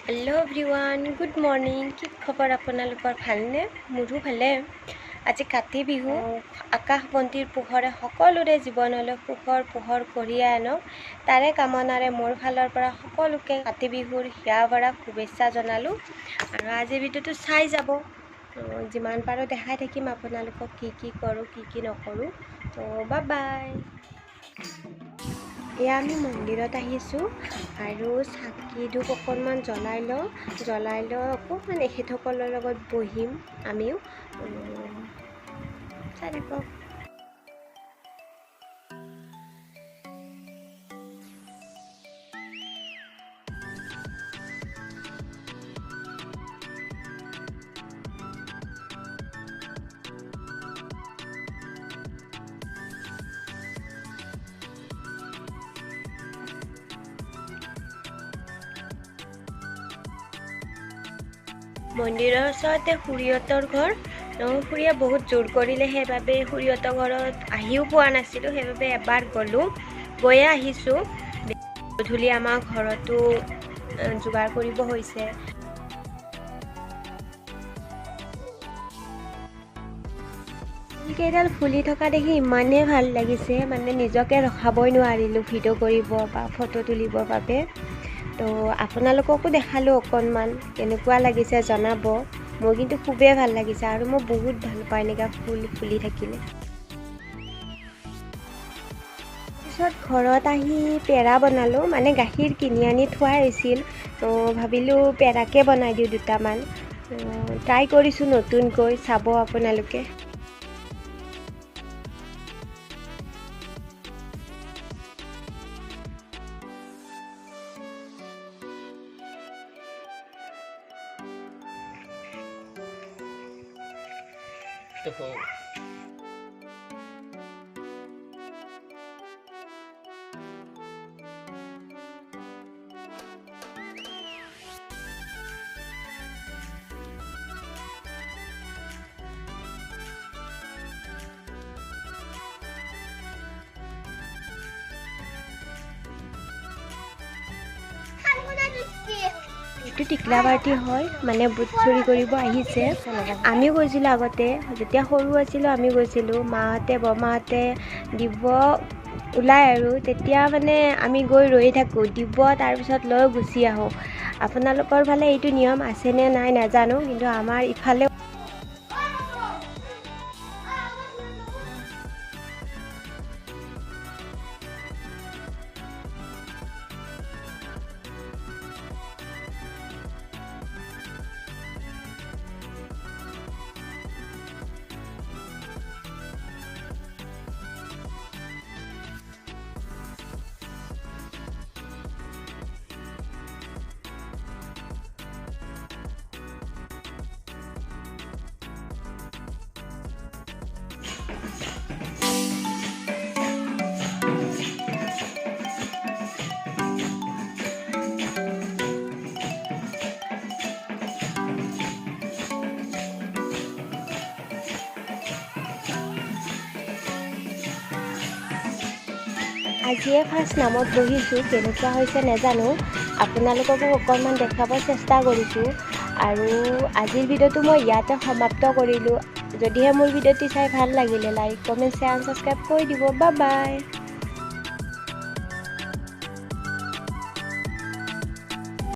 hello everyone good morning कि खबर आपनालोकर भालने मोरो भाले আজি কাতি বিহু আকাশবন্তিৰ পোহৰে সকলোৰে জীৱনলৈ সুখৰ পোহৰ কঢ়িয়াই আনক তাৰে কামনাৰে মোৰ ফালৰ পৰা সকলোকে কাতি বিহুৰ হিয়াভৰা শুভেচ্ছা জনালো আৰু আজি ভিডিঅ'টো চাই যাব যিমান পাৰো দেখাই থাকিম আপোনালোকক কি কৰো কি নকৰো তো বাই বাই এয়া আমি মন্দিৰত আহিছো আৰু চাকি ধূপ অকণমান জ্বলাই ল অকণমান এখেতসকলৰ লগত বহিম আমিও চাই থাকক মন্দিৰৰ ওচৰতে খুৰীহঁতৰ ঘৰ খুৰীয়ে বহুত জোৰ কৰিলে সেইবাবে খুৰীহঁতৰ ঘৰত আহিও পোৱা নাছিলোঁ সেইবাবে এবাৰ গৈয়ে আহিছোঁ গধূলি আমাৰ ঘৰতো যোগাৰ কৰিব হৈছে কেইডাল ফুলি থকা দেখি ইমানেই ভাল লাগিছে মানে নিজকে ৰখাবই নোৱাৰিলোঁ ভিডিঅ' কৰিব বা ফটো তুলিবৰ বাবে তো আপোনালোককো দেখালো অকণমান কেনেকুৱা লাগিছে জনাব মোৰ কিন্তু খুবেই ভাল লাগিছে আৰু মই বহুত ভাল পাওঁ এনেকা ফুল ফুলি থাকিলে পিছত ঘৰত আহি পেৰা বনালো মানে গাখীৰ কিনি আনি থোৱা হৈছিল তো ভাবিলোঁ পেৰাকে বনাই দিওঁ দুটামান ট্ৰাই কৰিছোঁ নতুনকৈ চাব আপোনালোকে এইটো টিকলা পাৰ্টি হয় মানে বুট চুৰি কৰিব আহিছে আমিও গৈছিলোঁ আগতে যেতিয়া সৰু আছিলোঁ আমি গৈছিলোঁ মাহঁতে বৰমাহঁতে দিব ওলাই আৰু তেতিয়া মানে আমি গৈ ৰৈ থাকোঁ দিব তাৰপিছত লৈ গুচি আহোঁ আপোনালোকৰ ফালে এইটো নিয়ম আছেনে নাই নাজানো কিন্তু আমাৰ ইফালে আজিয়ে ফাৰ্ষ্ট নামত বহিছোঁ কেনেকুৱা হৈছে নাজানো আপোনালোককো অকণমান দেখাব চেষ্টা কৰিছোঁ আৰু আজিৰ ভিডিঅ'টো মই ইয়াতে সমাপ্ত কৰিলোঁ যদিহে মোৰ ভিডিঅ'টি চাই ভাল লাগিলে লাইক কমেণ্ট শ্বেয়াৰ ছাবস্ক্ৰাইব কৰি দিব বাই বাই